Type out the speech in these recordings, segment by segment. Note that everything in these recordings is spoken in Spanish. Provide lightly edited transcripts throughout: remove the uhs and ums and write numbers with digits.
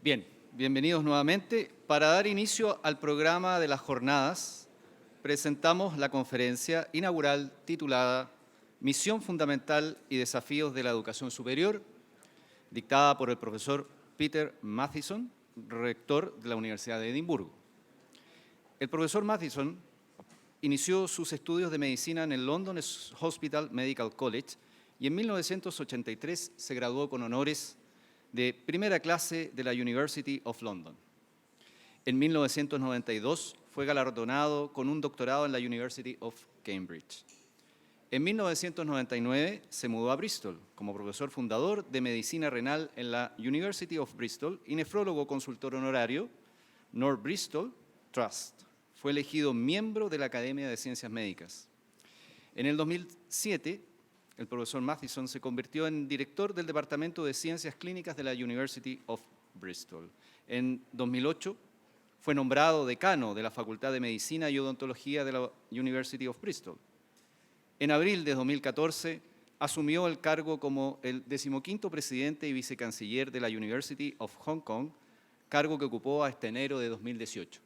Bien, bienvenidos nuevamente. Para dar inicio al programa de las jornadas, presentamos la conferencia inaugural titulada Misión Fundamental y Desafíos de la Educación Superior, dictada por el profesor Peter Mathieson, rector de la Universidad de Edimburgo. El profesor Mathieson inició sus estudios de medicina en el London Hospital Medical College y en 1983 se graduó con honores de primera clase de la University of London. En 1992 fue galardonado con un doctorado en la University of Cambridge. En 1999 se mudó a Bristol como profesor fundador de medicina renal en la University of Bristol y nefrólogo consultor honorario North Bristol Trust. Fue elegido miembro de la Academia de Ciencias Médicas. En el 2007, el profesor Mathieson se convirtió en director del Departamento de Ciencias Clínicas de la University of Bristol. En 2008 fue nombrado decano de la Facultad de Medicina y Odontología de la University of Bristol. En abril de 2014 asumió el cargo como el 15º presidente y vicecanciller de la University of Hong Kong, cargo que ocupó hasta enero de 2018.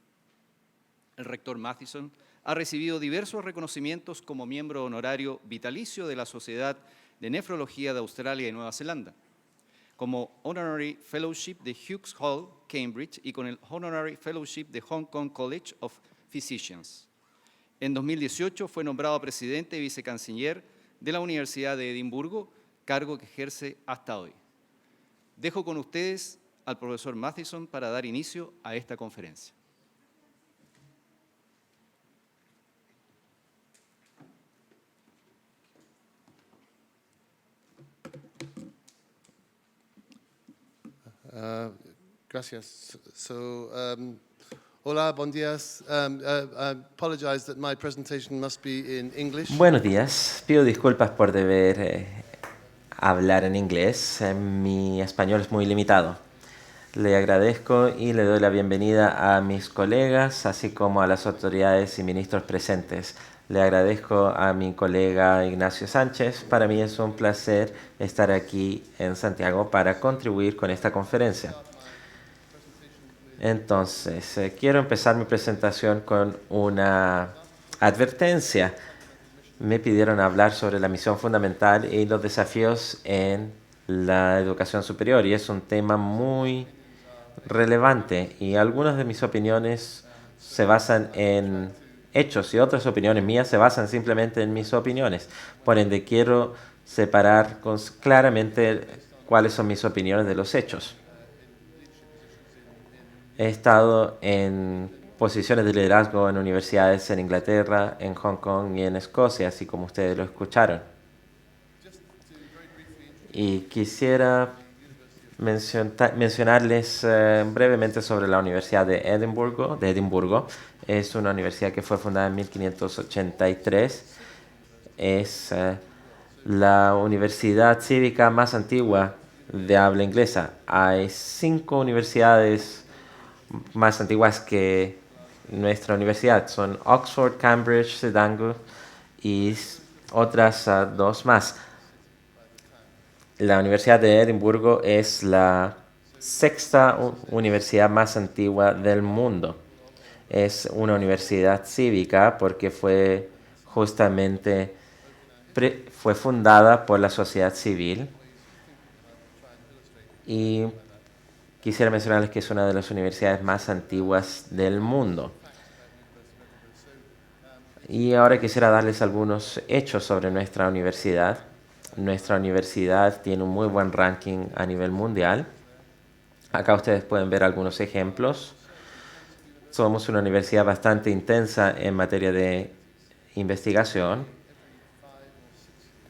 El rector Mathieson ha recibido diversos reconocimientos como miembro honorario vitalicio de la Sociedad de Nefrología de Australia y Nueva Zelanda, como Honorary Fellowship de Hughes Hall, Cambridge, y con el Honorary Fellowship de Hong Kong College of Physicians. En 2018 fue nombrado presidente y vicecanciller de la Universidad de Edimburgo, cargo que ejerce hasta hoy. Dejo con ustedes al profesor Mathieson para dar inicio a esta conferencia. Gracias. Hola, buen días. I apologize that my presentation must be in English. Buenos días. Pido disculpas por deber hablar en inglés. Mi español es muy limitado. Le agradezco y le doy la bienvenida a mis colegas, así como a las autoridades y ministros presentes. Le agradezco a mi colega Ignacio Sánchez. Para mí es un placer estar aquí en Santiago para contribuir con esta conferencia. Entonces, quiero empezar mi presentación con una advertencia. Me pidieron hablar sobre la misión fundamental y los desafíos en la educación superior, y es un tema muy relevante, y algunas de mis opiniones se basan en hechos y otras opiniones mías se basan simplemente en mis opiniones. Por ende, quiero separar claramente cuáles son mis opiniones de los hechos. He estado en posiciones de liderazgo en universidades en Inglaterra, en Hong Kong y en Escocia, así como ustedes lo escucharon. Y quisiera mencionarles brevemente sobre la Universidad de Edimburgo. Es una universidad que fue fundada en 1583. Es la universidad cívica más antigua de habla inglesa. Hay 5 universidades más antiguas que nuestra universidad. Son Oxford, Cambridge, Edimburgo y otras 2 más. La Universidad de Edimburgo es la 6ª universidad más antigua del mundo. Es una universidad cívica porque fue fundada por la sociedad civil, y quisiera mencionarles que es una de las universidades más antiguas del mundo. Y ahora quisiera darles algunos hechos sobre nuestra universidad. Nuestra universidad tiene un muy buen ranking a nivel mundial. Acá ustedes pueden ver algunos ejemplos. Somos una universidad bastante intensa en materia de investigación.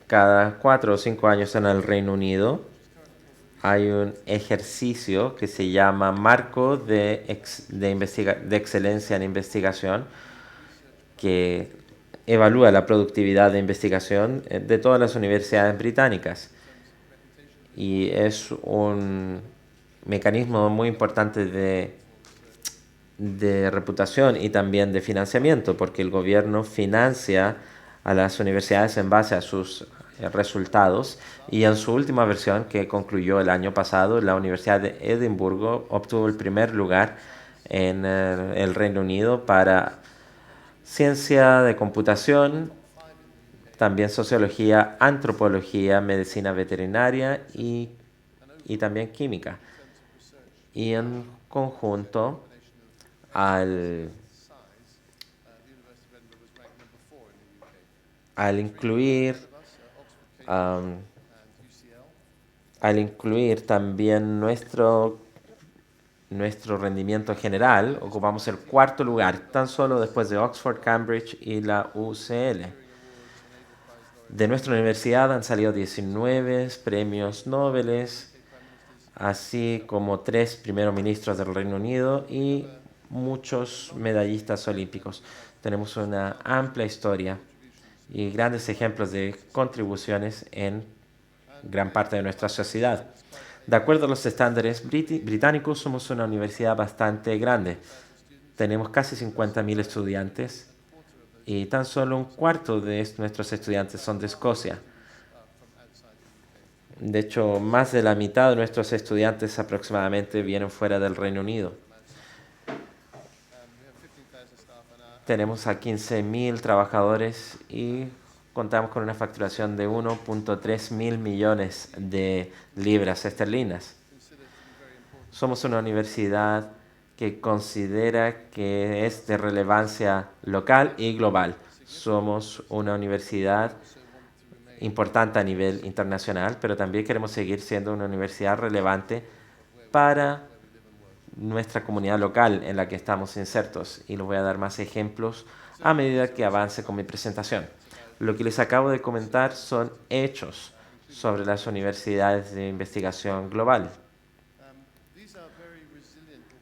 Cada 4 o 5 años en el Reino Unido hay un ejercicio que se llama Marco de Excelencia en Investigación, que evalúa la productividad de investigación de todas las universidades británicas. Y es un mecanismo muy importante de reputación y también de financiamiento, porque el gobierno financia a las universidades en base a sus resultados y en su última versión, que concluyó el año pasado, la Universidad de Edimburgo obtuvo el primer lugar en el Reino Unido para ciencia de computación, también sociología, antropología, medicina veterinaria y también química. Y en conjunto, al incluir también nuestro rendimiento general, ocupamos el cuarto lugar, tan solo después de Oxford, Cambridge y la UCL. De nuestra universidad han salido 19 premios Nobel, así como 3 primeros ministros del Reino Unido y muchos medallistas olímpicos. Tenemos una amplia historia y grandes ejemplos de contribuciones en gran parte de nuestra sociedad. De acuerdo a los estándares británicos, somos una universidad bastante grande. Tenemos casi 50.000 estudiantes y tan solo un cuarto de nuestros estudiantes son de Escocia. De hecho, más de la mitad de nuestros estudiantes aproximadamente vienen fuera del Reino Unido. Tenemos a 15.000 trabajadores y contamos con una facturación de 1.3 mil millones de libras esterlinas. Somos una universidad que considera que es de relevancia local y global. Somos una universidad importante a nivel internacional, pero también queremos seguir siendo una universidad relevante para nuestra comunidad local en la que estamos insertos. Y les voy a dar más ejemplos a medida que avance con mi presentación. Lo que les acabo de comentar son hechos sobre las universidades de investigación global.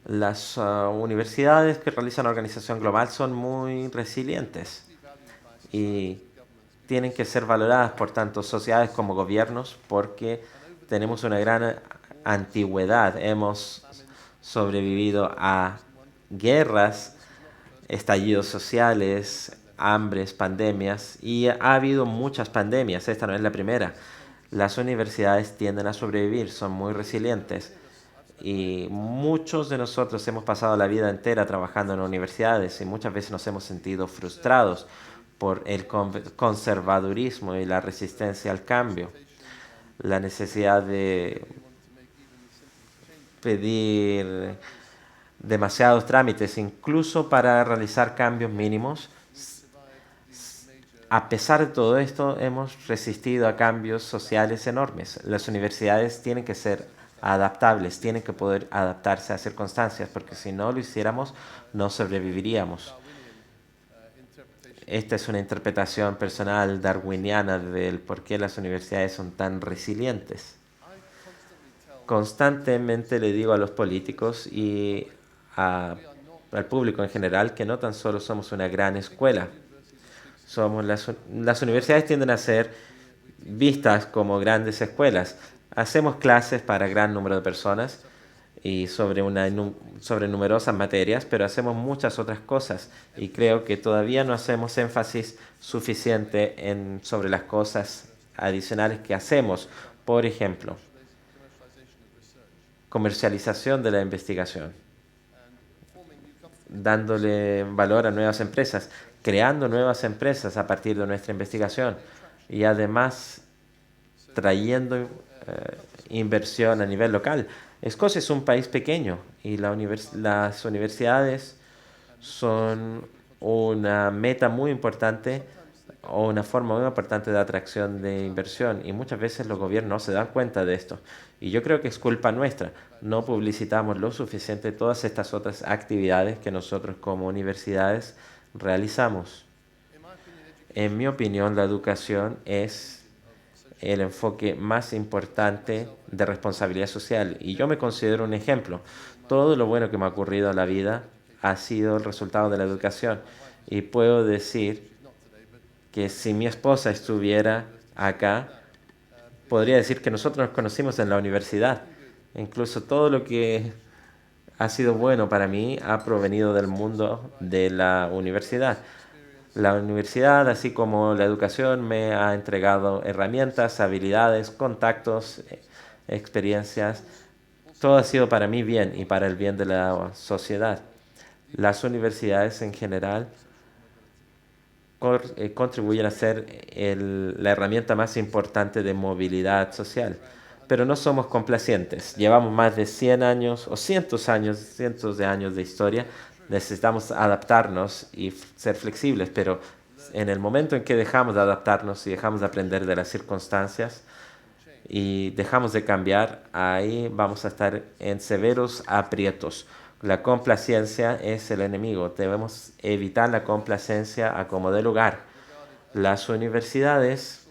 Las universidades que realizan organización global son muy resilientes y tienen que ser valoradas por tanto sociedades como gobiernos porque tenemos una gran antigüedad. Hemos sobrevivido a guerras, estallidos sociales, hambres, pandemias, y ha habido muchas pandemias. Esta no es la primera. Las universidades tienden a sobrevivir, son muy resilientes. Y muchos de nosotros hemos pasado la vida entera trabajando en universidades y muchas veces nos hemos sentido frustrados por el conservadurismo y la resistencia al cambio, la necesidad de pedir demasiados trámites, incluso para realizar cambios mínimos. A pesar de todo esto, hemos resistido a cambios sociales enormes. Las universidades tienen que ser adaptables, tienen que poder adaptarse a circunstancias, porque si no lo hiciéramos, no sobreviviríamos. Esta es una interpretación personal darwiniana del por qué las universidades son tan resilientes. Constantemente le digo a los políticos y al público en general que no tan solo somos una gran escuela. Las universidades tienden a ser vistas como grandes escuelas. Hacemos clases para gran número de personas y sobre numerosas materias, pero hacemos muchas otras cosas y creo que todavía no hacemos énfasis suficiente sobre las cosas adicionales que hacemos. Por ejemplo, comercialización de la investigación, dándole valor a nuevas empresas, creando nuevas empresas a partir de nuestra investigación y además trayendo inversión a nivel local. Escocia es un país pequeño y las universidades son una meta muy importante o una forma muy importante de atracción de inversión y muchas veces los gobiernos no se dan cuenta de esto. Y yo creo que es culpa nuestra. No publicitamos lo suficiente todas estas otras actividades que nosotros como universidades realizamos. En mi opinión, la educación es el enfoque más importante de responsabilidad social y yo me considero un ejemplo. Todo lo bueno que me ha ocurrido en la vida ha sido el resultado de la educación y puedo decir que si mi esposa estuviera acá, podría decir que nosotros nos conocimos en la universidad. Incluso todo lo que ha sido bueno para mí ha provenido del mundo de la universidad. La universidad, así como la educación, me ha entregado herramientas, habilidades, contactos, experiencias. Todo ha sido para mí bien y para el bien de la sociedad. Las universidades en general contribuyen a ser la herramienta más importante de movilidad social. Pero no somos complacientes. Llevamos más de 100 años o cientos de años de historia. Necesitamos adaptarnos y ser flexibles, pero en el momento en que dejamos de adaptarnos y dejamos de aprender de las circunstancias y dejamos de cambiar, ahí vamos a estar en severos aprietos. La complacencia es el enemigo. Debemos evitar la complacencia a como dé lugar. Las universidades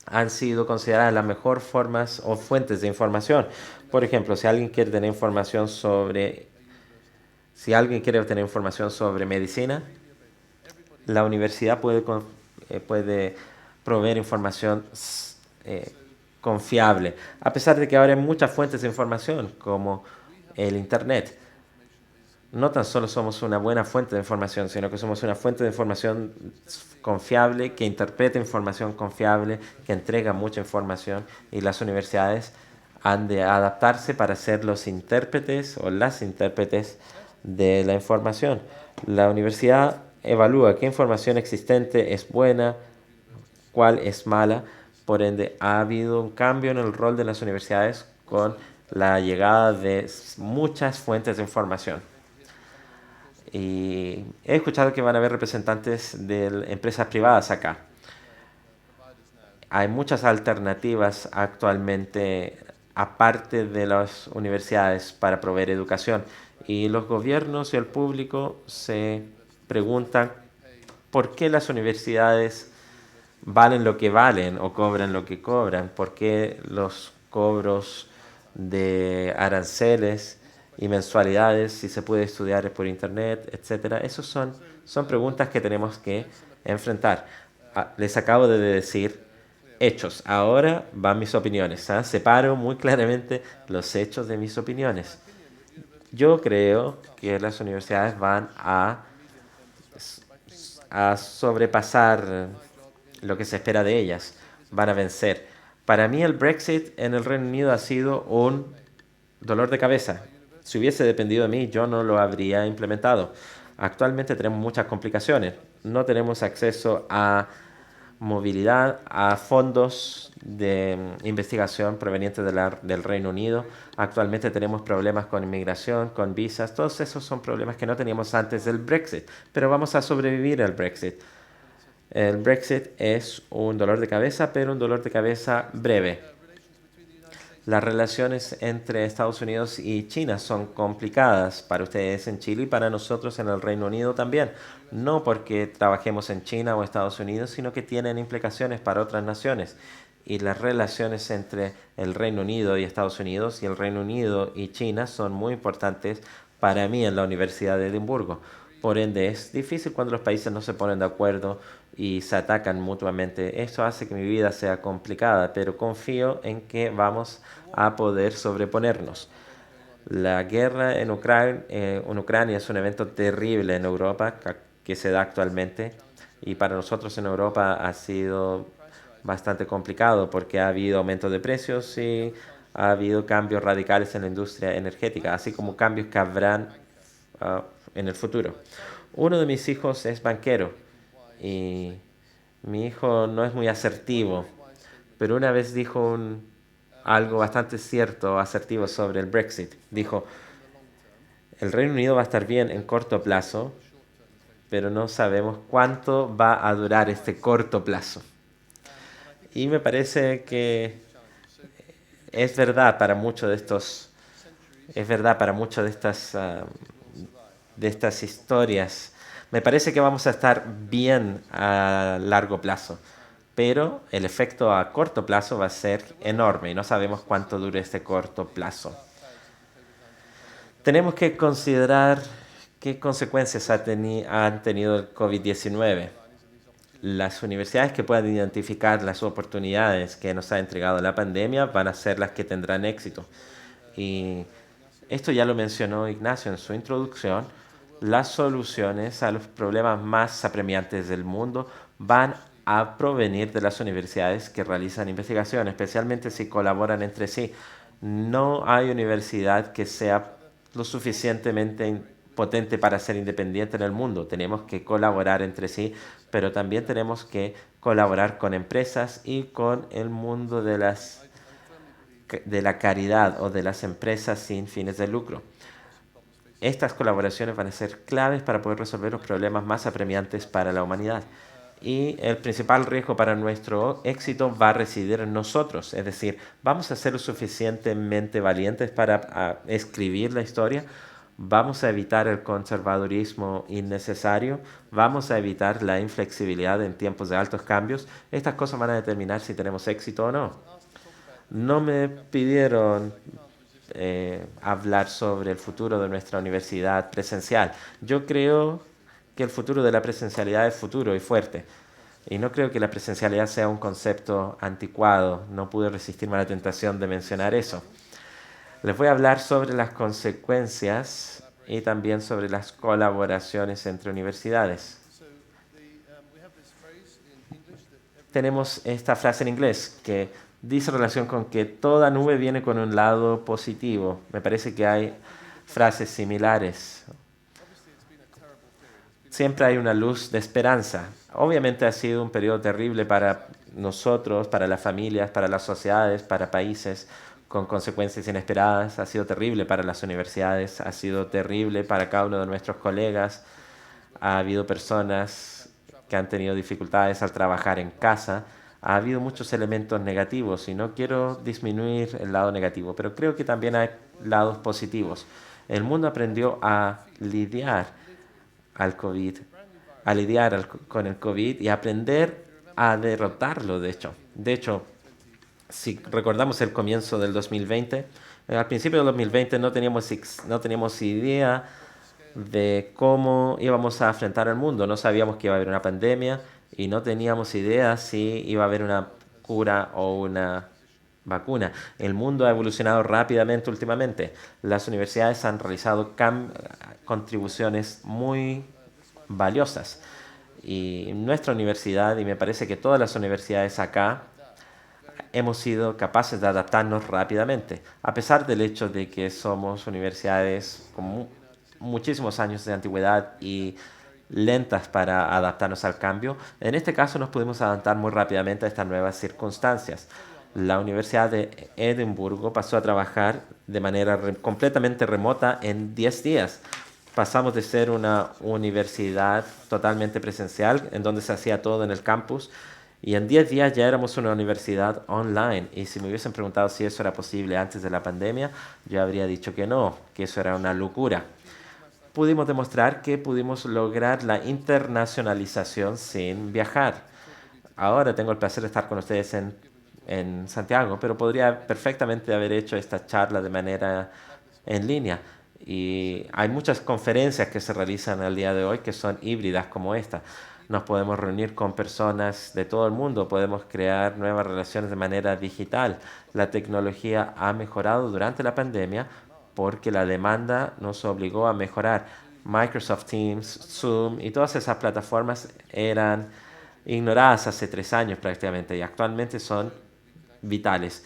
han sido consideradas las mejores formas o fuentes de información. Por ejemplo, si alguien quiere obtener información sobre medicina, la universidad puede proveer información confiable, a pesar de que ahora hay muchas fuentes de información, como el Internet. No tan solo somos una buena fuente de información, sino que somos una fuente de información confiable, que interpreta información confiable, que entrega mucha información, y las universidades han de adaptarse para ser los intérpretes o las intérpretes de la información. La universidad evalúa qué información existente es buena, cuál es mala. Por ende, ha habido un cambio en el rol de las universidades con la llegada de muchas fuentes de información. Y he escuchado que van a haber representantes de empresas privadas acá. Hay muchas alternativas actualmente, aparte de las universidades, para proveer educación. Y los gobiernos y el público se preguntan por qué las universidades valen lo que valen o cobran lo que cobran, por qué los cobros de aranceles y mensualidades, si se puede estudiar por internet, etcétera. Esas son preguntas que tenemos que enfrentar. Les acabo de decir hechos. Ahora van mis opiniones. Separo muy claramente los hechos de mis opiniones. Yo creo que las universidades van a sobrepasar lo que se espera de ellas. Van a vencer. Para mí el Brexit en el Reino Unido ha sido un dolor de cabeza. Si hubiese dependido de mí, yo no lo habría implementado. Actualmente tenemos muchas complicaciones. No tenemos acceso a movilidad, a fondos de investigación provenientes del Reino Unido. Actualmente tenemos problemas con inmigración, con visas. Todos esos son problemas que no teníamos antes del Brexit, pero vamos a sobrevivir al Brexit. El Brexit es un dolor de cabeza, pero un dolor de cabeza breve. Las relaciones entre Estados Unidos y China son complicadas para ustedes en Chile y para nosotros en el Reino Unido también. No porque trabajemos en China o Estados Unidos, sino que tienen implicaciones para otras naciones. Y las relaciones entre el Reino Unido y Estados Unidos y el Reino Unido y China son muy importantes para mí en la Universidad de Edimburgo. Por ende, es difícil cuando los países no se ponen de acuerdo y se atacan mutuamente. Esto hace que mi vida sea complicada, pero confío en que vamos a poder sobreponernos. La guerra en Ucrania es un evento terrible en Europa que se da actualmente, y para nosotros en Europa ha sido bastante complicado porque ha habido aumento de precios y ha habido cambios radicales en la industria energética, así como cambios que habrán en el futuro. Uno de mis hijos es banquero y mi hijo no es muy asertivo, pero una vez dijo algo bastante cierto, asertivo sobre el Brexit. Dijo, el Reino Unido va a estar bien en corto plazo, pero no sabemos cuánto va a durar este corto plazo. Y me parece que es verdad para muchos de estos, de estas historias. Me parece que vamos a estar bien a largo plazo, pero el efecto a corto plazo va a ser enorme y no sabemos cuánto dure este corto plazo. Tenemos que considerar qué consecuencias han tenido el COVID-19. Las universidades que puedan identificar las oportunidades que nos ha entregado la pandemia van a ser las que tendrán éxito. Y esto ya lo mencionó Ignacio en su introducción. las soluciones a los problemas más apremiantes del mundo van a provenir de las universidades que realizan investigación, especialmente si colaboran entre sí. No hay universidad que sea lo suficientemente potente para ser independiente en el mundo. Tenemos que colaborar entre sí, pero también tenemos que colaborar con empresas y con el mundo de la caridad o de las empresas sin fines de lucro. Estas colaboraciones van a ser claves para poder resolver los problemas más apremiantes para la humanidad. Y el principal riesgo para nuestro éxito va a residir en nosotros. Es decir, vamos a ser lo suficientemente valientes para escribir la historia. Vamos a evitar el conservadurismo innecesario. Vamos a evitar la inflexibilidad en tiempos de altos cambios. Estas cosas van a determinar si tenemos éxito o no. No me pidieron hablar sobre el futuro de nuestra universidad presencial. Yo creo que el futuro de la presencialidad es futuro y fuerte. Y no creo que la presencialidad sea un concepto anticuado. No pude resistirme a la tentación de mencionar eso. Les voy a hablar sobre las consecuencias y también sobre las colaboraciones entre universidades. Tenemos esta frase en inglés que dice relación con que toda nube viene con un lado positivo. Me parece que hay frases similares. Siempre hay una luz de esperanza. Obviamente ha sido un periodo terrible para nosotros, para las familias, para las sociedades, para países, con consecuencias inesperadas. Ha sido terrible para las universidades, ha sido terrible para cada uno de nuestros colegas. Ha habido personas que han tenido dificultades al trabajar en casa. Ha habido muchos elementos negativos y no quiero disminuir el lado negativo, pero creo que también hay lados positivos. El mundo aprendió a lidiar con el COVID y aprender a derrotarlo, de hecho. De hecho, si recordamos el comienzo del 2020, al principio del 2020 no teníamos idea de cómo íbamos a enfrentar el mundo. No sabíamos que iba a haber una pandemia y no teníamos idea si iba a haber una cura o una vacuna. El mundo ha evolucionado rápidamente últimamente. Las universidades han realizado contribuciones muy valiosas. Y nuestra universidad, y me parece que todas las universidades acá, hemos sido capaces de adaptarnos rápidamente, a pesar del hecho de que somos universidades con muchísimos años de antigüedad y lentas para adaptarnos al cambio. En este caso nos pudimos adaptar muy rápidamente a estas nuevas circunstancias. La Universidad de Edimburgo pasó a trabajar de manera completamente remota en 10 días. Pasamos de ser una universidad totalmente presencial, en donde se hacía todo en el campus, y en 10 días ya éramos una universidad online. Y si me hubiesen preguntado si eso era posible antes de la pandemia, yo habría dicho que no, que eso era una locura. Pudimos demostrar que pudimos lograr la internacionalización sin viajar. Ahora tengo el placer de estar con ustedes en Santiago, pero podría perfectamente haber hecho esta charla de manera en línea. Y hay muchas conferencias que se realizan al día de hoy que son híbridas como esta. Nos podemos reunir con personas de todo el mundo, podemos crear nuevas relaciones de manera digital. La tecnología ha mejorado durante la pandemia porque la demanda nos obligó a mejorar. Microsoft Teams, Zoom y todas esas plataformas eran ignoradas hace 3 años prácticamente y actualmente son vitales.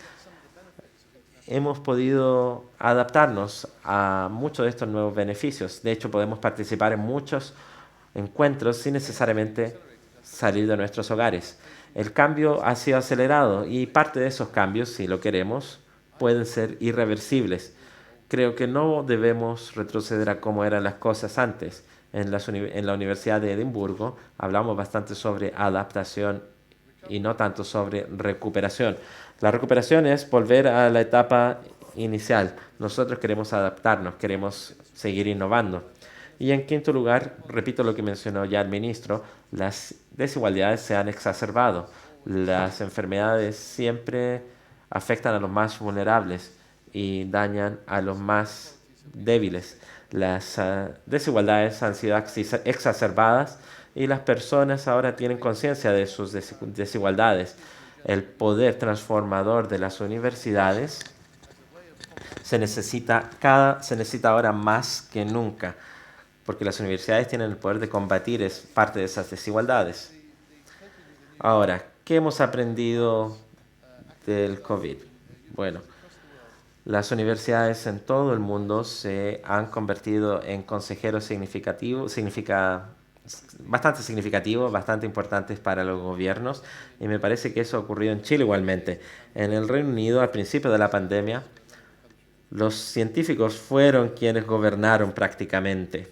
Hemos podido adaptarnos a muchos de estos nuevos beneficios. De hecho, podemos participar en muchos encuentros sin necesariamente salir de nuestros hogares. El cambio ha sido acelerado y parte de esos cambios, si lo queremos, pueden ser irreversibles. Creo que no debemos retroceder a cómo eran las cosas antes. En la Universidad de Edimburgo hablamos bastante sobre adaptación y no tanto sobre recuperación. La recuperación es volver a la etapa inicial. Nosotros queremos adaptarnos, queremos seguir innovando. Y en quinto lugar, repito lo que mencionó ya el ministro, las desigualdades se han exacerbado. Las enfermedades siempre afectan a los más vulnerables y dañan a los más débiles. Las desigualdades han sido exacerbadas y las personas ahora tienen conciencia de sus desigualdades. El poder transformador de las universidades se necesita ahora más que nunca. porque las universidades tienen el poder de combatir parte de esas desigualdades. Ahora, ¿qué hemos aprendido del COVID? Bueno, las universidades en todo el mundo se han convertido en consejeros bastante significativos, bastante importantes para los gobiernos, y me parece que eso ha ocurrido en Chile igualmente. En el Reino Unido, al principio de la pandemia, los científicos fueron quienes gobernaron prácticamente.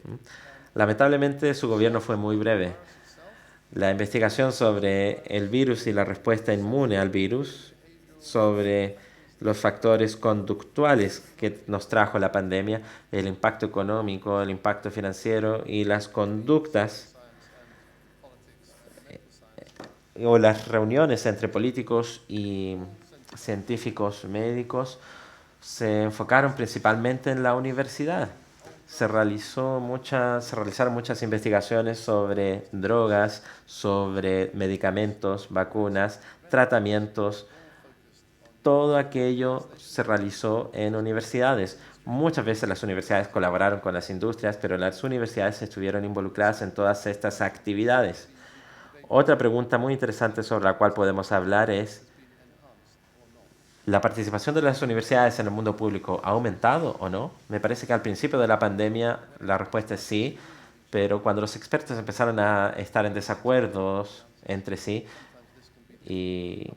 Lamentablemente, su gobierno fue muy breve. La investigación sobre el virus y la respuesta inmune al virus, sobre los factores conductuales que nos trajo la pandemia, el impacto económico, el impacto financiero y las conductas o las reuniones entre políticos y científicos médicos se enfocaron principalmente en la universidad. Se realizaron muchas investigaciones sobre drogas, sobre medicamentos, vacunas, tratamientos. Todo aquello se realizó en universidades. Muchas veces las universidades colaboraron con las industrias, pero las universidades estuvieron involucradas en todas estas actividades. Otra pregunta muy interesante sobre la cual podemos hablar es: ¿la participación de las universidades en el mundo público ha aumentado o no? Me parece que al principio de la pandemia la respuesta es sí, pero cuando los expertos empezaron a estar en desacuerdos entre sí, y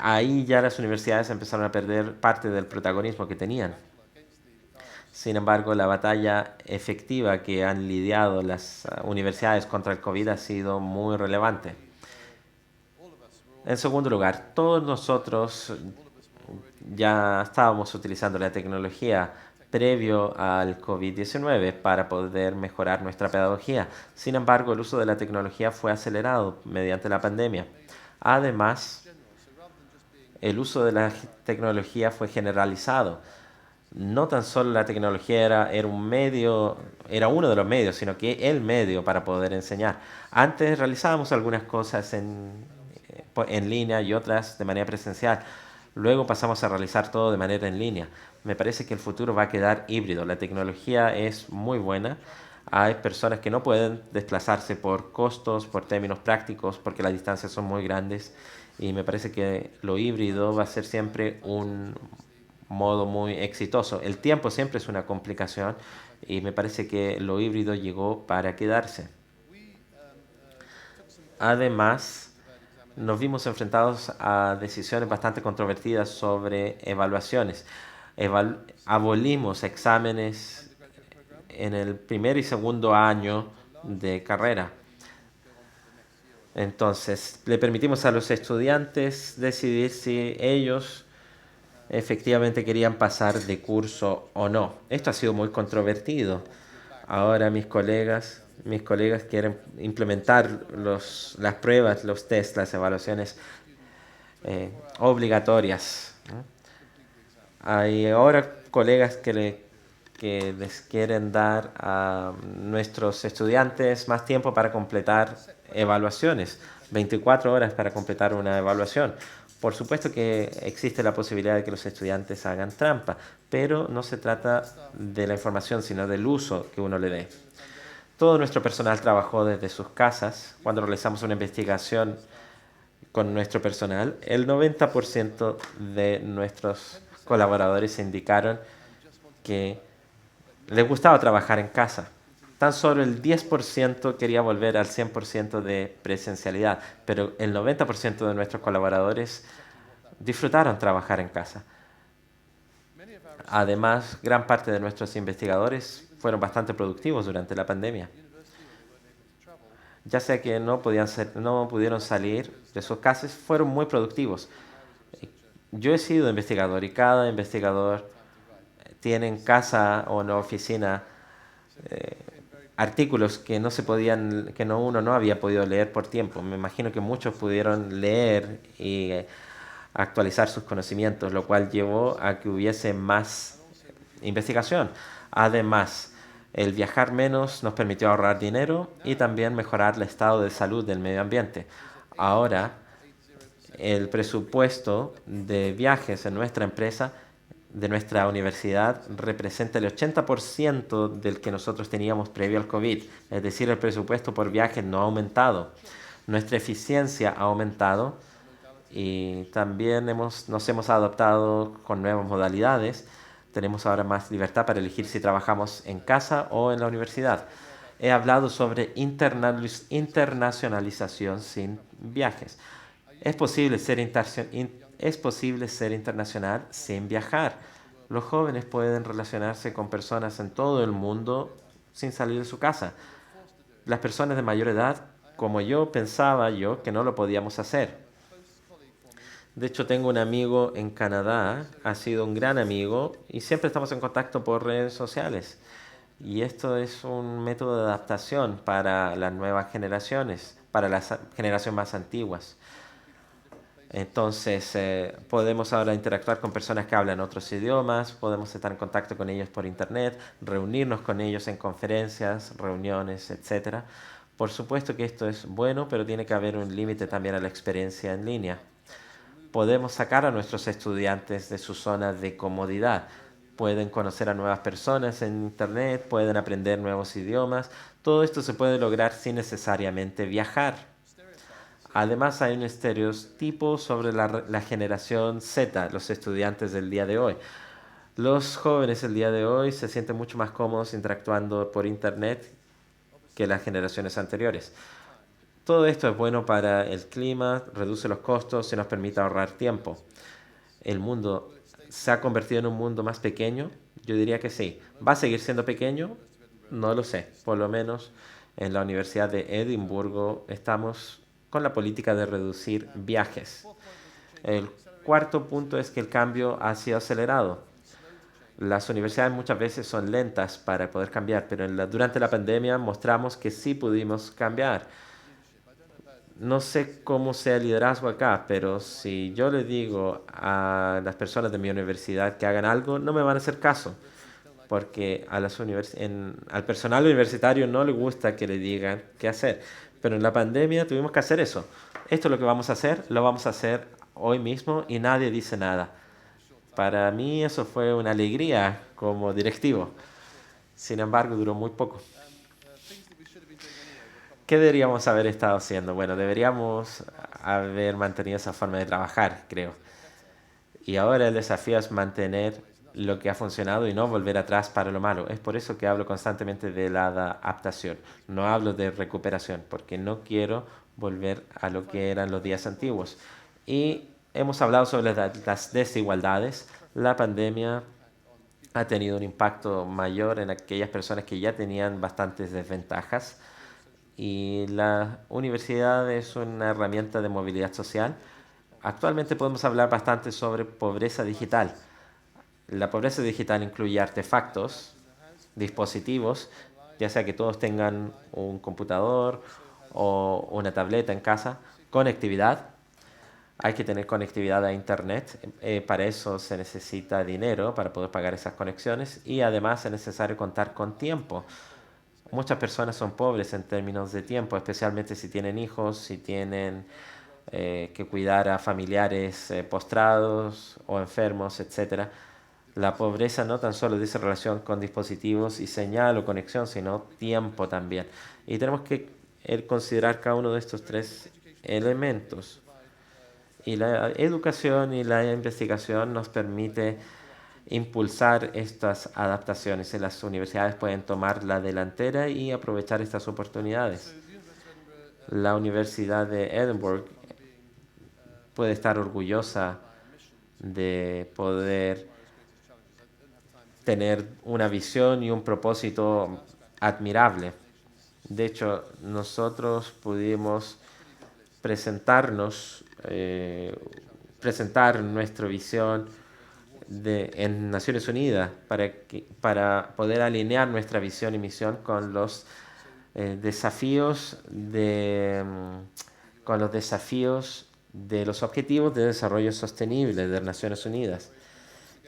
ahí ya las universidades empezaron a perder parte del protagonismo que tenían. Sin embargo, la batalla efectiva que han lidiado las universidades contra el COVID ha sido muy relevante. En segundo lugar, todos nosotros ya estábamos utilizando la tecnología previo al COVID-19 para poder mejorar nuestra pedagogía. Sin embargo, el uso de la tecnología fue acelerado mediante la pandemia. Además, el uso de la tecnología fue generalizado. No tan solo la tecnología era uno de los medios, sino que el medio para poder enseñar. Antes realizábamos algunas cosas en línea y otras de manera presencial. Luego pasamos a realizar todo de manera en línea. Me parece que el futuro va a quedar híbrido. La tecnología es muy buena. Hay personas que no pueden desplazarse por costos, por términos prácticos, porque las distancias son muy grandes. Y me parece que lo híbrido va a ser siempre un modo muy exitoso. El tiempo siempre es una complicación y me parece que lo híbrido llegó para quedarse. Además, nos vimos enfrentados a decisiones bastante controvertidas sobre evaluaciones. Abolimos exámenes en el primer y segundo año de carrera. Entonces, le permitimos a los estudiantes decidir si ellos efectivamente querían pasar de curso o no. Esto ha sido muy controvertido. Ahora mis colegas quieren implementar las pruebas, los tests, las evaluaciones obligatorias. Hay ahora colegas que les quieren dar a nuestros estudiantes más tiempo para completar evaluaciones, 24 horas para completar una evaluación. Por supuesto que existe la posibilidad de que los estudiantes hagan trampa, pero no se trata de la información, sino del uso que uno le dé. Todo nuestro personal trabajó desde sus casas. Cuando realizamos una investigación con nuestro personal, el 90% de nuestros colaboradores indicaron que les gustaba trabajar en casa. Tan solo el 10% quería volver al 100% de presencialidad, pero el 90% de nuestros colaboradores disfrutaron trabajar en casa. Además, gran parte de nuestros investigadores fueron bastante productivos durante la pandemia. Ya sea que no pudieron salir de sus casas, fueron muy productivos. Yo he sido investigador y cada investigador tiene en casa o en la oficina artículos que uno no había podido leer por tiempo. Me imagino que muchos pudieron leer y actualizar sus conocimientos, lo cual llevó a que hubiese más investigación. Además, el viajar menos nos permitió ahorrar dinero y también mejorar el estado de salud del medio ambiente. Ahora, el presupuesto de viajes en nuestra empresa de nuestra universidad representa el 80% del que nosotros teníamos previo al COVID. Es decir, el presupuesto por viaje no ha aumentado. Nuestra eficiencia ha aumentado y también nos hemos adaptado con nuevas modalidades. Tenemos ahora más libertad para elegir si trabajamos en casa o en la universidad. He hablado sobre internacionalización sin viajes. Es posible ser internacional sin viajar. Los jóvenes pueden relacionarse con personas en todo el mundo sin salir de su casa. Las personas de mayor edad, como yo, pensaba yo que no lo podíamos hacer. De hecho, tengo un amigo en Canadá, ha sido un gran amigo y siempre estamos en contacto por redes sociales. Y esto es un método de adaptación para las nuevas generaciones, para las generaciones más antiguas. Entonces, podemos ahora interactuar con personas que hablan otros idiomas, podemos estar en contacto con ellos por internet, reunirnos con ellos en conferencias, reuniones, etc. Por supuesto que esto es bueno, pero tiene que haber un límite también a la experiencia en línea. Podemos sacar a nuestros estudiantes de su zona de comodidad. Pueden conocer a nuevas personas en internet, pueden aprender nuevos idiomas. Todo esto se puede lograr sin necesariamente viajar. Además, hay un estereotipo sobre la generación Z, los estudiantes del día de hoy. Los jóvenes del día de hoy se sienten mucho más cómodos interactuando por internet que las generaciones anteriores. Todo esto es bueno para el clima, reduce los costos y nos permite ahorrar tiempo. ¿El mundo se ha convertido en un mundo más pequeño? Yo diría que sí. ¿Va a seguir siendo pequeño? No lo sé. Por lo menos en la Universidad de Edimburgo estamos con la política de reducir viajes. El cuarto punto es que el cambio ha sido acelerado. Las universidades muchas veces son lentas para poder cambiar, pero durante la pandemia mostramos que sí pudimos cambiar. No sé cómo sea el liderazgo acá, pero si yo le digo a las personas de mi universidad que hagan algo, no me van a hacer caso, porque al personal universitario no le gusta que le digan qué hacer. Pero en la pandemia tuvimos que hacer eso. Esto es lo que vamos a hacer, lo vamos a hacer hoy mismo y nadie dice nada. Para mí eso fue una alegría como directivo. Sin embargo, duró muy poco. ¿Qué deberíamos haber estado haciendo? Bueno, deberíamos haber mantenido esa forma de trabajar, creo. Y ahora el desafío es mantener lo que ha funcionado y no volver atrás para lo malo. Es por eso que hablo constantemente de la adaptación. No hablo de recuperación, porque no quiero volver a lo que eran los días antiguos. Y hemos hablado sobre las desigualdades. La pandemia ha tenido un impacto mayor en aquellas personas que ya tenían bastantes desventajas. Y la universidad es una herramienta de movilidad social. Actualmente podemos hablar bastante sobre pobreza digital. La pobreza digital incluye artefactos, dispositivos, ya sea que todos tengan un computador o una tableta en casa, conectividad. Hay que tener conectividad a Internet. Para eso se necesita dinero para poder pagar esas conexiones y además es necesario contar con tiempo. Muchas personas son pobres en términos de tiempo, especialmente si tienen hijos, si tienen que cuidar a familiares postrados o enfermos, etc. La pobreza no tan solo dice relación con dispositivos y señal o conexión, sino tiempo también. Y tenemos que considerar cada uno de estos tres elementos. Y la educación y la investigación nos permite impulsar estas adaptaciones. Las universidades pueden tomar la delantera y aprovechar estas oportunidades. La Universidad de Edinburgh puede estar orgullosa de poder tener una visión y un propósito admirable. De hecho, nosotros pudimos presentar nuestra visión en Naciones Unidas para poder alinear nuestra visión y misión con los desafíos de los Objetivos de Desarrollo Sostenible de las Naciones Unidas.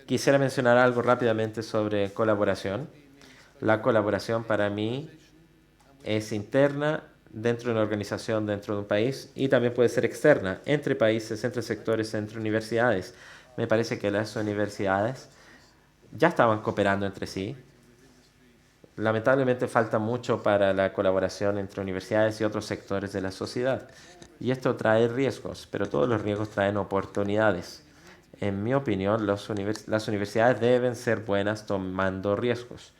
Quisiera mencionar algo rápidamente sobre colaboración. La colaboración para mí es interna dentro de una organización, dentro de un país, y también puede ser externa, entre países, entre sectores, entre universidades. Me parece que las universidades ya estaban cooperando entre sí. Lamentablemente falta mucho para la colaboración entre universidades y otros sectores de la sociedad. Y esto trae riesgos, pero todos los riesgos traen oportunidades. En mi opinión, las universidades deben ser buenas tomando riesgos.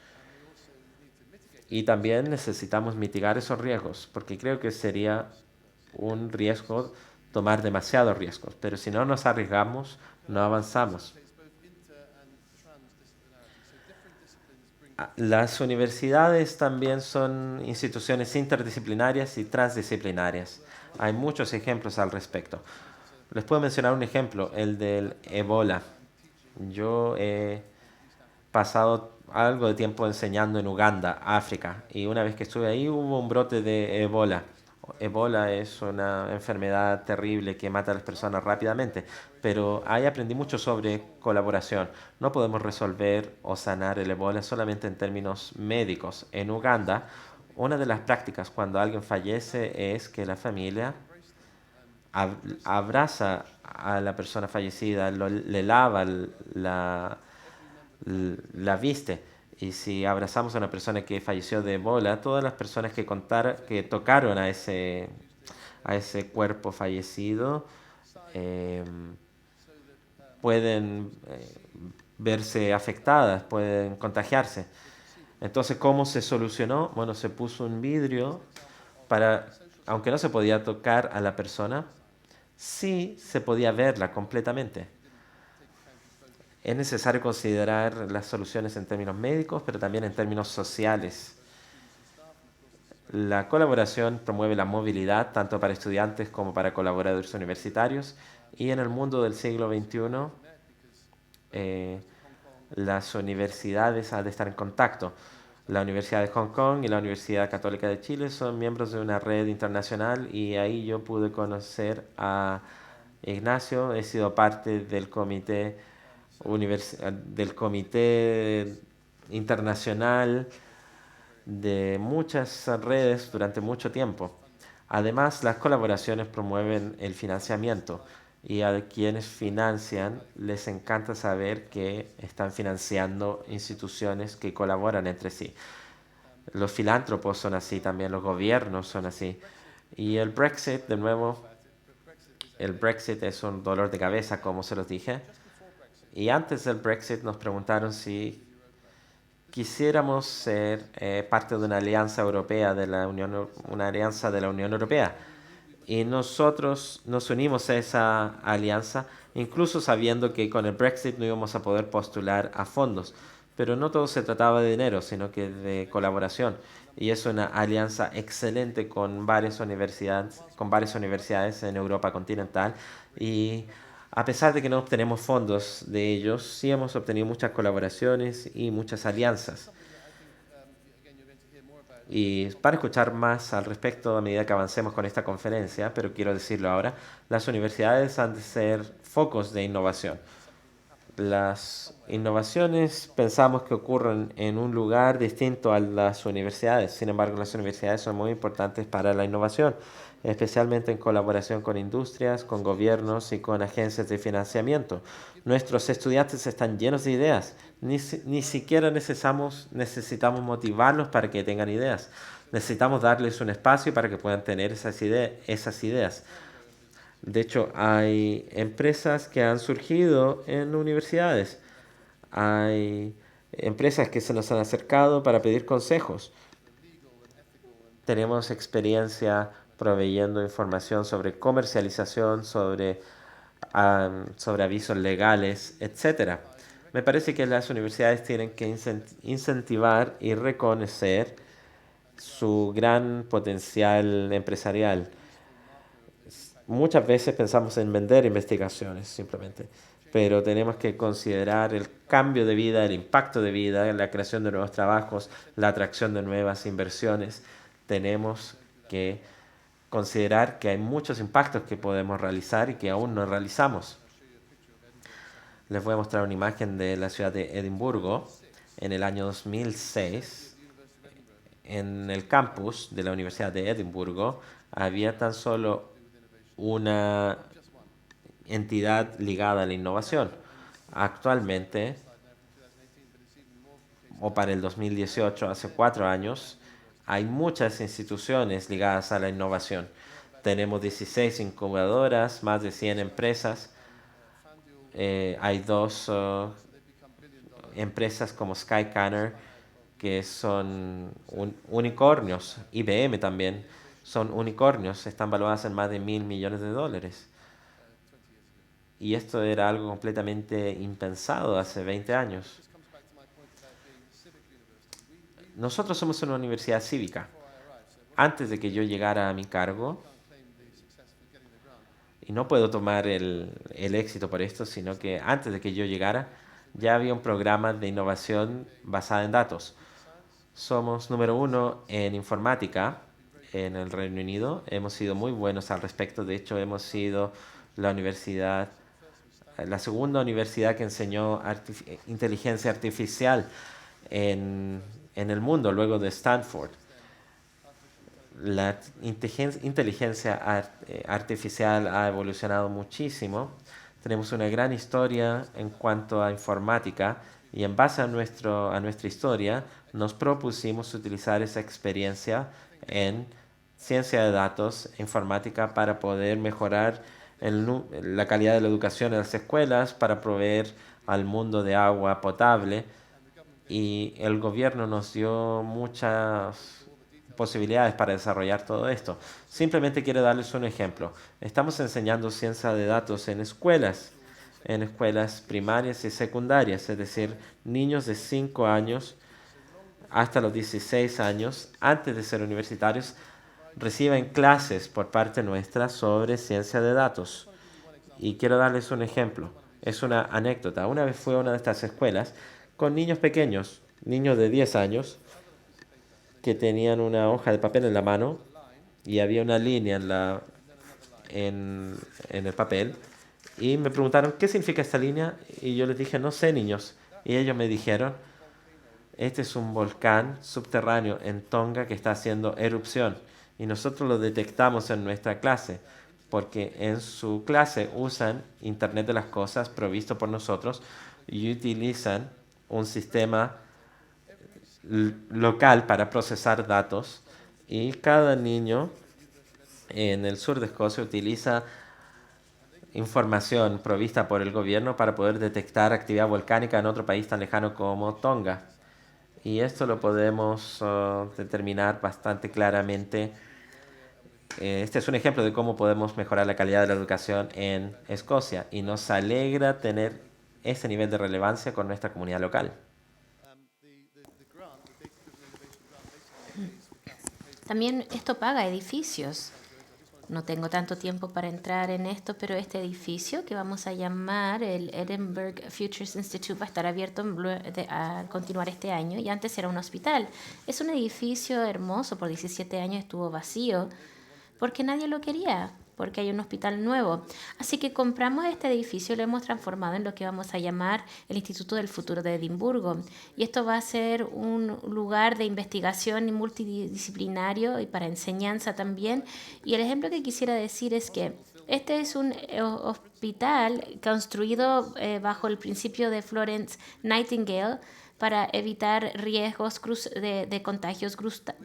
Y también necesitamos mitigar esos riesgos, porque creo que sería un riesgo tomar demasiados riesgos. Pero si no nos arriesgamos, no avanzamos. Las universidades también son instituciones interdisciplinarias y transdisciplinarias. Hay muchos ejemplos al respecto. Les puedo mencionar un ejemplo, el del ébola. Yo he pasado algo de tiempo enseñando en Uganda, África, y una vez que estuve ahí hubo un brote de ébola. Ébola es una enfermedad terrible que mata a las personas rápidamente, pero ahí aprendí mucho sobre colaboración. No podemos resolver o sanar el ébola solamente en términos médicos. En Uganda, una de las prácticas cuando alguien fallece es que la familia abraza a la persona fallecida, le lava la viste. Y si abrazamos a una persona que falleció de ébola, todas las personas que tocaron a ese cuerpo fallecido eh, pueden verse afectadas, pueden contagiarse. Entonces, ¿cómo se solucionó? Bueno, se puso un vidrio para, aunque no se podía tocar a la persona, sí se podía verla completamente. Es necesario considerar las soluciones en términos médicos, pero también en términos sociales. La colaboración promueve la movilidad tanto para estudiantes como para colaboradores universitarios y en el mundo del siglo XXI las universidades han de estar en contacto. La Universidad de Hong Kong y la Universidad Católica de Chile son miembros de una red internacional y ahí yo pude conocer a Ignacio. He sido parte del comité internacional de muchas redes durante mucho tiempo. Además, las colaboraciones promueven el financiamiento y a quienes financian les encanta saber que están financiando instituciones que colaboran entre sí. Los filántropos son así, también los gobiernos son así. Y el Brexit, de nuevo, el Brexit es un dolor de cabeza, como se los dije. Y antes del Brexit nos preguntaron si quisiéramos ser parte de una alianza europea, una alianza de la Unión Europea. Y nosotros nos unimos a esa alianza, incluso sabiendo que con el Brexit no íbamos a poder postular a fondos. Pero no todo se trataba de dinero, sino que de colaboración. Y es una alianza excelente con varias universidades en Europa continental. Y a pesar de que no obtenemos fondos de ellos, sí hemos obtenido muchas colaboraciones y muchas alianzas. Y para escuchar más al respecto a medida que avancemos con esta conferencia, pero quiero decirlo ahora, las universidades han de ser focos de innovación. Las innovaciones pensamos que ocurren en un lugar distinto a las universidades. Sin embargo, las universidades son muy importantes para la innovación, especialmente en colaboración con industrias, con gobiernos y con agencias de financiamiento. Nuestros estudiantes están llenos de ideas. Ni siquiera necesitamos motivarlos para que tengan ideas. Necesitamos darles un espacio para que puedan tener esas ideas. De hecho, hay empresas que han surgido en universidades. Hay empresas que se nos han acercado para pedir consejos. Tenemos experiencia proveyendo información sobre comercialización, sobre avisos legales, etcétera. Me parece que las universidades tienen que incentivar y reconocer su gran potencial empresarial. Muchas veces pensamos en vender investigaciones simplemente, pero tenemos que considerar el cambio de vida, el impacto de vida, la creación de nuevos trabajos, la atracción de nuevas inversiones. Tenemos que considerar que hay muchos impactos que podemos realizar y que aún no realizamos. Les voy a mostrar una imagen de la ciudad de Edimburgo en el año 2006. En el campus de la Universidad de Edimburgo había tan solo una entidad ligada a la innovación. Actualmente o para el 2018, hace 4 años, hay muchas instituciones ligadas a la innovación. Tenemos 16 incubadoras, más de 100 empresas. Hay 2 empresas como Skyscanner, que son unicornios. IBM también son unicornios. Están valuadas en más de $1.000 millones. Y esto era algo completamente impensado hace 20 años. Nosotros somos una universidad cívica. Antes de que yo llegara a mi cargo, y no puedo tomar el éxito por esto, sino que antes de que yo llegara, ya había un programa de innovación basada en datos. Somos número 1 en informática en el Reino Unido. Hemos sido muy buenos al respecto. De hecho, hemos sido la segunda universidad que enseñó inteligencia artificial en el mundo, luego de Stanford. La inteligencia artificial ha evolucionado muchísimo. Tenemos una gran historia en cuanto a informática y en base a nuestra historia nos propusimos utilizar esa experiencia en ciencia de datos e informática para poder mejorar la calidad de la educación en las escuelas, para proveer al mundo de agua potable, y el gobierno nos dio muchas posibilidades para desarrollar todo esto. Simplemente quiero darles un ejemplo. Estamos enseñando ciencia de datos en escuelas primarias y secundarias, es decir, niños de 5 años hasta los 16 años, antes de ser universitarios, reciben clases por parte nuestra sobre ciencia de datos. Y quiero darles un ejemplo. Es una anécdota. Una vez fui a una de estas escuelas con niños pequeños, niños de 10 años, que tenían una hoja de papel en la mano y había una línea en el papel, y me preguntaron qué significa esta línea, y yo les dije, no sé, niños, y ellos me dijeron, este es un volcán subterráneo en Tonga que está haciendo erupción, y nosotros lo detectamos en nuestra clase porque en su clase usan Internet de las Cosas provisto por nosotros y utilizan un sistema local para procesar datos, y cada niño en el sur de Escocia utiliza información provista por el gobierno para poder detectar actividad volcánica en otro país tan lejano como Tonga. Y esto lo podemos determinar bastante claramente. Este es un ejemplo de cómo podemos mejorar la calidad de la educación en Escocia, y nos alegra tener ese nivel de relevancia con nuestra comunidad local. También esto paga edificios. No tengo tanto tiempo para entrar en esto, pero este edificio que vamos a llamar el Edinburgh Futures Institute va a estar abierto a continuar este año, y antes era un hospital. Es un edificio hermoso, por 17 años estuvo vacío porque nadie lo quería, porque hay un hospital nuevo. Así que compramos este edificio y lo hemos transformado en lo que vamos a llamar el Instituto del Futuro de Edimburgo. Y esto va a ser un lugar de investigación multidisciplinario y para enseñanza también. Y el ejemplo que quisiera decir es que este es un hospital construido bajo el principio de Florence Nightingale para evitar riesgos de contagios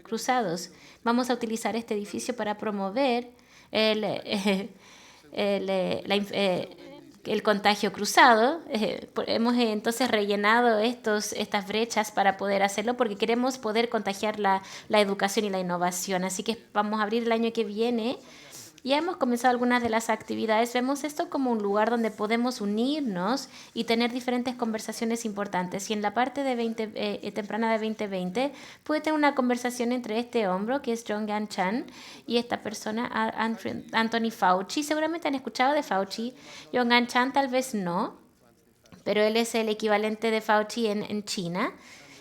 cruzados. Vamos a utilizar este edificio para promover el contagio cruzado. Hemos entonces rellenado estas brechas para poder hacerlo, porque queremos poder contagiar la educación y la innovación. Así que vamos a abrir el año que viene. Ya hemos comenzado algunas de las actividades. Vemos esto como un lugar donde podemos unirnos y tener diferentes conversaciones importantes. Y en la parte de temprana de 2020 pude tener una conversación entre este hombre, que es Jong-Gan Chan, y esta persona, Anthony Fauci. Seguramente han escuchado de Fauci. Jong-Gan Chan tal vez no, pero él es el equivalente de Fauci en China.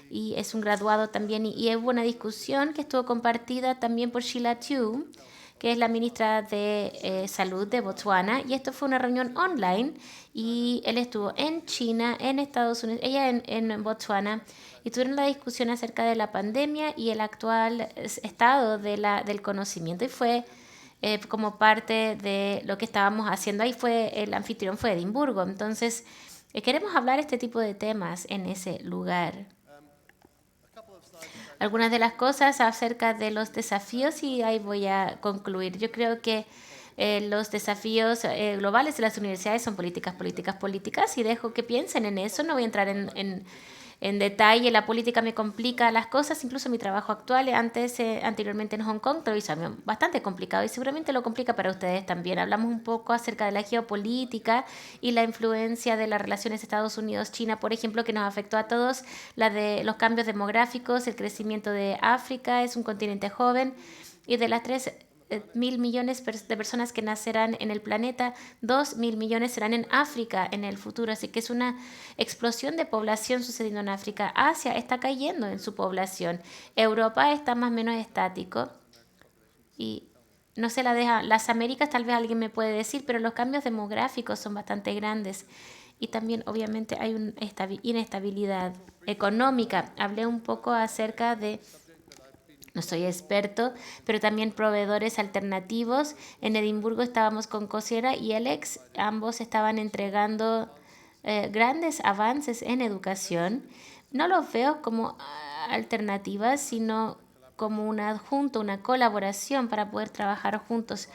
Y es un graduado también. Y hubo una discusión que estuvo compartida también por Sheila Tew, que es la ministra de Salud de Botswana, y esto fue una reunión online, y él estuvo en China, en Estados Unidos, ella en Botswana, y tuvieron la discusión acerca de la pandemia y el actual estado del conocimiento, y fue como parte de lo que estábamos haciendo. Ahí el anfitrión fue Edimburgo. Entonces queremos hablar este tipo de temas en ese lugar. algunas de las cosas acerca de los desafíos y ahí voy a concluir. Yo creo que los desafíos globales de las universidades son políticas, políticas, políticas y dejo que piensen en eso. No voy a entrar en detalle. La política me complica las cosas, incluso mi trabajo actual, anteriormente en Hong Kong, lo hizo bastante complicado y seguramente lo complica para ustedes también. Hablamos un poco acerca de la geopolítica y la influencia de las relaciones Estados Unidos-China, por ejemplo, que nos afectó a todos, la de los cambios demográficos, el crecimiento de África, es un continente joven y de las 3.000 millones de personas que nacerán en el planeta, 2.000 millones serán en África en el futuro. Así que es una explosión de población sucediendo en África. Asia está cayendo en su población. Europa está más o menos estático. Y no sé, las Américas tal vez alguien me puede decir, pero los cambios demográficos son bastante grandes. Y también obviamente hay una inestabilidad económica. Hablé un poco acerca de... No soy experto, pero también proveedores alternativos. En Edimburgo estábamos con Coursera y edX. Ambos estaban entregando grandes avances en educación. No los veo como alternativas, sino como un adjunto, una colaboración para poder trabajar juntos.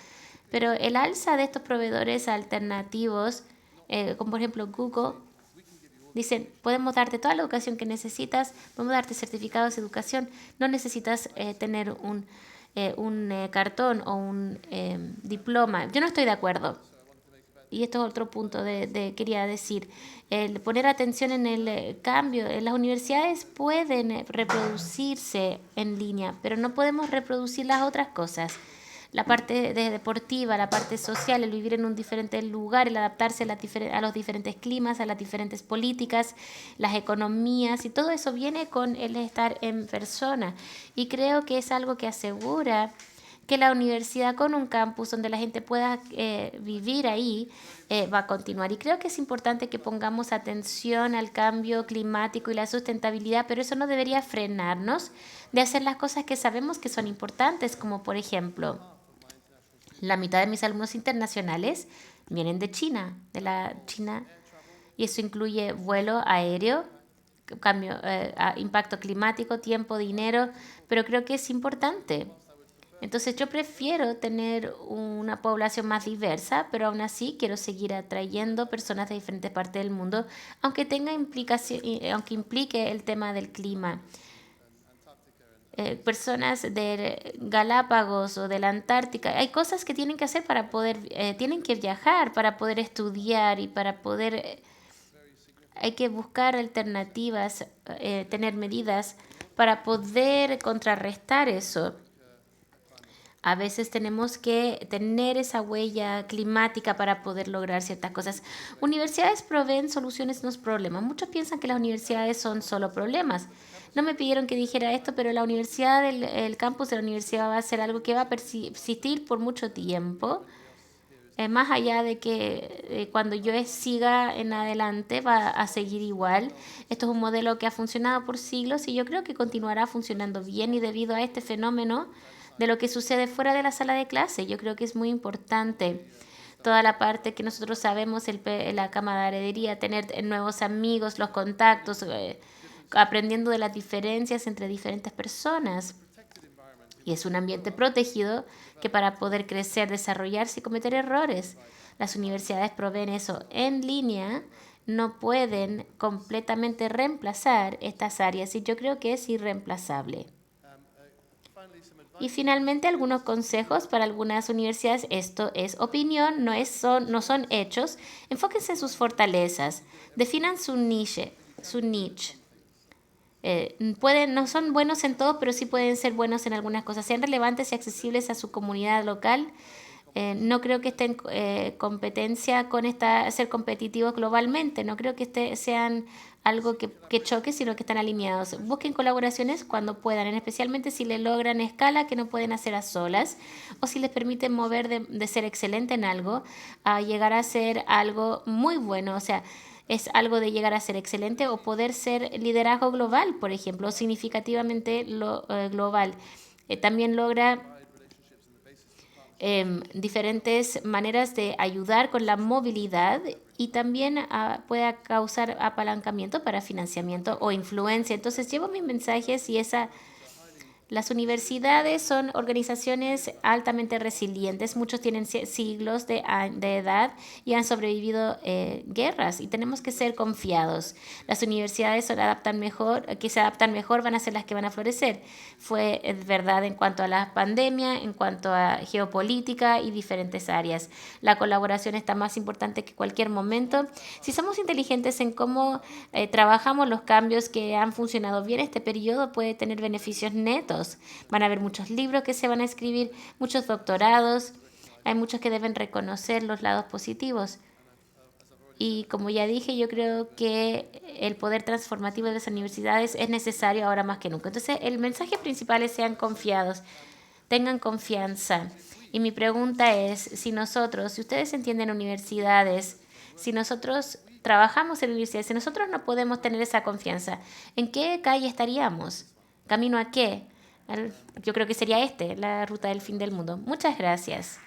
Pero el alza de estos proveedores alternativos, como por ejemplo Google, dicen, podemos darte toda la educación que necesitas, podemos darte certificados de educación, no necesitas tener un cartón o un diploma. Yo no estoy de acuerdo. Y esto es otro punto quería decir. El poner atención en el cambio. Las universidades pueden reproducirse en línea, pero no podemos reproducir las otras cosas. La parte deportiva, la parte social, el vivir en un diferente lugar, el adaptarse a los diferentes climas, a las diferentes políticas, las economías, y todo eso viene con el estar en persona. Y creo que es algo que asegura que la universidad con un campus donde la gente pueda vivir ahí va a continuar. Y creo que es importante que pongamos atención al cambio climático y la sustentabilidad, pero eso no debería frenarnos de hacer las cosas que sabemos que son importantes, como por ejemplo... La mitad de mis alumnos internacionales vienen de China, y eso incluye vuelo aéreo, impacto climático, tiempo, dinero, pero creo que es importante. Entonces yo prefiero tener una población más diversa, pero aún así quiero seguir atrayendo personas de diferentes partes del mundo, aunque aunque implique el tema del clima. Personas de Galápagos o de la Antártica. Hay cosas que tienen que hacer para poder, tienen que viajar para poder estudiar y para poder, hay que buscar alternativas, tener medidas para poder contrarrestar eso. A veces tenemos que tener esa huella climática para poder lograr ciertas cosas. Universidades proveen soluciones, no es problema. Muchos piensan que las universidades son solo problemas. No me pidieron que dijera esto, pero la universidad, el campus de la universidad va a ser algo que va a persistir por mucho tiempo. Más allá de que cuando yo siga en adelante va a seguir igual. Esto es un modelo que ha funcionado por siglos y yo creo que continuará funcionando bien y debido a este fenómeno de lo que sucede fuera de la sala de clase. Yo creo que es muy importante toda la parte que nosotros sabemos, la camaradería, tener nuevos amigos, los contactos, aprendiendo de las diferencias entre diferentes personas. Y es un ambiente protegido que para poder crecer, desarrollarse y cometer errores. Las universidades proveen eso en línea, no pueden completamente reemplazar estas áreas y yo creo que es irreemplazable. Y finalmente, algunos consejos para algunas universidades. Esto es opinión, no son hechos. Enfóquense en sus fortalezas. Definan su niche. No son buenos en todo, pero sí pueden ser buenos en algunas cosas. Sean relevantes y accesibles a su comunidad local. No creo que estén en competencia con ser competitivos globalmente. No creo que sean algo que choque, sino que están alineados. Busquen colaboraciones cuando puedan, especialmente si le logran escala que no pueden hacer a solas o si les permiten mover de ser excelente en algo a llegar a ser algo muy bueno. O sea, es algo de llegar a ser excelente o poder ser liderazgo global, por ejemplo, o significativamente global. También logra diferentes maneras de ayudar con la movilidad y también puede causar apalancamiento para financiamiento o influencia. Entonces llevo mis mensajes y esa Las universidades son organizaciones altamente resilientes. Muchos tienen siglos de edad y han sobrevivido guerras y tenemos que ser confiados. Las universidades que se adaptan mejor van a ser las que van a florecer. Fue verdad en cuanto a la pandemia, en cuanto a geopolítica y diferentes áreas. La colaboración está más importante que cualquier momento. Si somos inteligentes en cómo trabajamos los cambios que han funcionado bien, este periodo puede tener beneficios netos. Van a haber muchos libros que se van a escribir, muchos doctorados. Hay muchos que deben reconocer los lados positivos. Y como ya dije, yo creo que el poder transformativo de las universidades es necesario ahora más que nunca. Entonces, el mensaje principal es: sean confiados, tengan confianza. Y mi pregunta es, si ustedes entienden universidades, si nosotros trabajamos en universidades, si nosotros no podemos tener esa confianza, ¿en qué calle estaríamos? ¿Camino a qué? Yo creo que sería la ruta del fin del mundo. Muchas gracias.